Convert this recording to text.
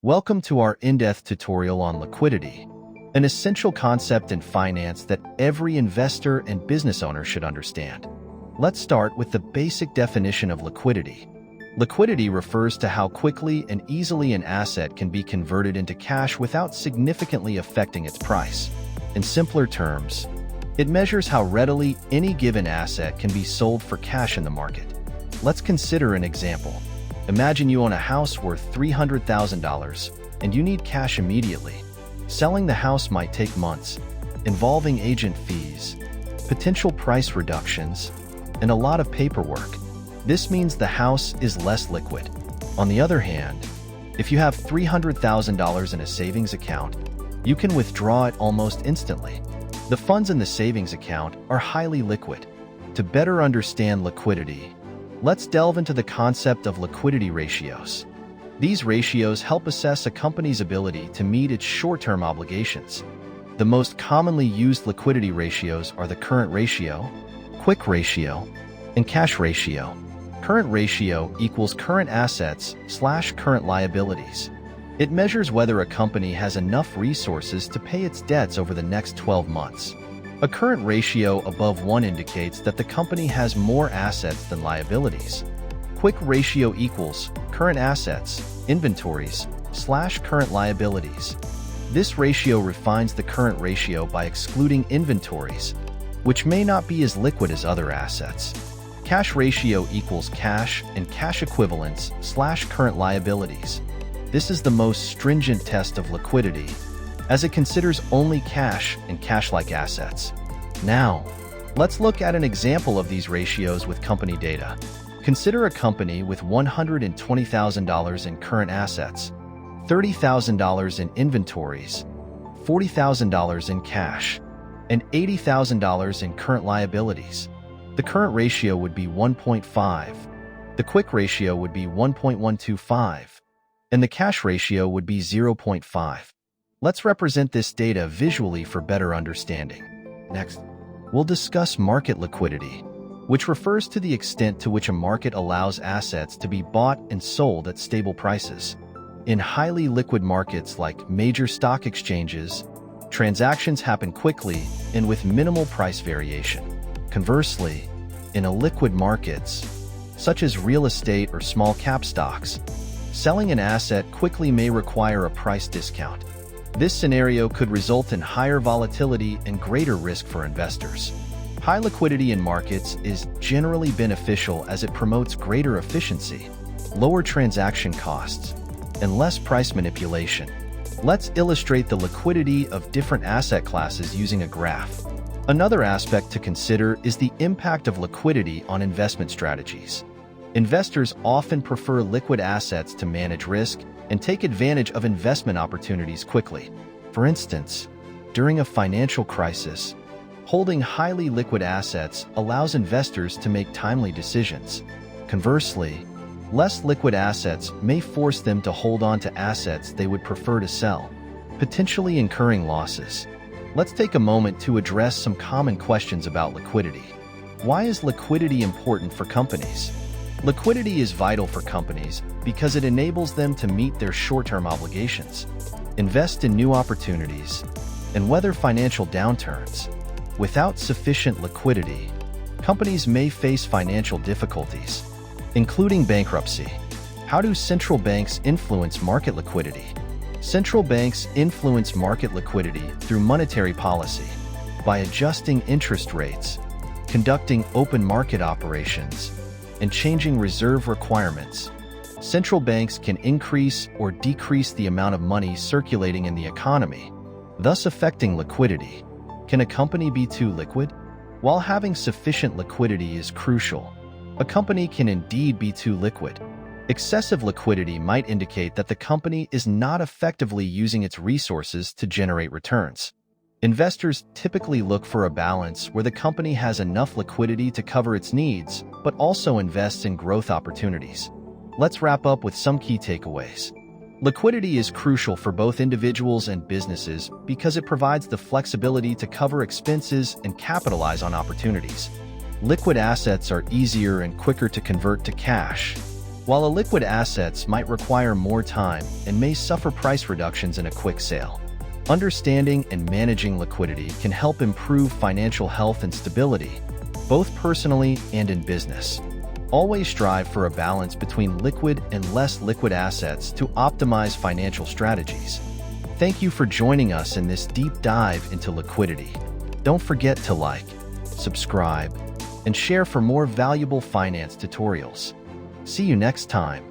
Welcome to our in-depth tutorial on liquidity, an essential concept in finance that every investor and business owner should understand. Let's start with the basic definition of liquidity. Liquidity refers to how quickly and easily an asset can be converted into cash without significantly affecting its price. In simpler terms, it measures how readily any given asset can be sold for cash in the market. Let's consider an example. Imagine you own a house worth $300,000 and you need cash immediately. Selling the house might take months, involving agent fees, potential price reductions, and a lot of paperwork. This means the house is less liquid. On the other hand, if you have $300,000 in a savings account, you can withdraw it almost instantly. The funds in the savings account are highly liquid. To better understand liquidity, let's delve into the concept of liquidity ratios. These ratios help assess a company's ability to meet its short-term obligations. The most commonly used liquidity ratios are the current ratio, quick ratio, and cash ratio. Current ratio equals current assets / current liabilities. It measures whether a company has enough resources to pay its debts over the next 12 months. A current ratio above 1 indicates that the company has more assets than liabilities. Quick ratio equals current assets, inventories / current liabilities. This ratio refines the current ratio by excluding inventories, which may not be as liquid as other assets. Cash ratio equals cash and cash equivalents / current liabilities. This is the most stringent test of liquidity, as it considers only cash and cash-like assets. Now, let's look at an example of these ratios with company data. Consider a company with $120,000 in current assets, $30,000 in inventories, $40,000 in cash, and $80,000 in current liabilities. The current ratio would be 1.5, the quick ratio would be 1.125, and the cash ratio would be 0.5. Let's represent this data visually for better understanding. Next, we'll discuss market liquidity, which refers to the extent to which a market allows assets to be bought and sold at stable prices. In highly liquid markets like major stock exchanges, transactions happen quickly and with minimal price variation. Conversely, in illiquid markets, such as real estate or small cap stocks, selling an asset quickly may require a price discount. This scenario could result in higher volatility and greater risk for investors. High liquidity in markets is generally beneficial as it promotes greater efficiency, lower transaction costs, and less price manipulation. Let's illustrate the liquidity of different asset classes using a graph. Another aspect to consider is the impact of liquidity on investment strategies. Investors often prefer liquid assets to manage risk and take advantage of investment opportunities quickly. For instance, during a financial crisis, holding highly liquid assets allows investors to make timely decisions. Conversely, less liquid assets may force them to hold on to assets they would prefer to sell, potentially incurring losses. Let's take a moment to address some common questions about liquidity. Why is liquidity important for companies? Liquidity is vital for companies because it enables them to meet their short-term obligations, invest in new opportunities, and weather financial downturns. Without sufficient liquidity, companies may face financial difficulties, including bankruptcy. How do central banks influence market liquidity? Central banks influence market liquidity through monetary policy, by adjusting interest rates, conducting open market operations, and changing reserve requirements. Central banks can increase or decrease the amount of money circulating in the economy, thus affecting liquidity. Can a company be too liquid? While having sufficient liquidity is crucial, a company can indeed be too liquid. Excessive liquidity might indicate that the company is not effectively using its resources to generate returns. Investors typically look for a balance where the company has enough liquidity to cover its needs, but also invests in growth opportunities. Let's wrap up with some key takeaways. Liquidity is crucial for both individuals and businesses because it provides the flexibility to cover expenses and capitalize on opportunities. Liquid assets are easier and quicker to convert to cash, while illiquid assets might require more time and may suffer price reductions in a quick sale. Understanding and managing liquidity can help improve financial health and stability, both personally and in business. Always strive for a balance between liquid and less liquid assets to optimize financial strategies. Thank you for joining us in this deep dive into liquidity. Don't forget to like, subscribe, and share for more valuable finance tutorials. See you next time.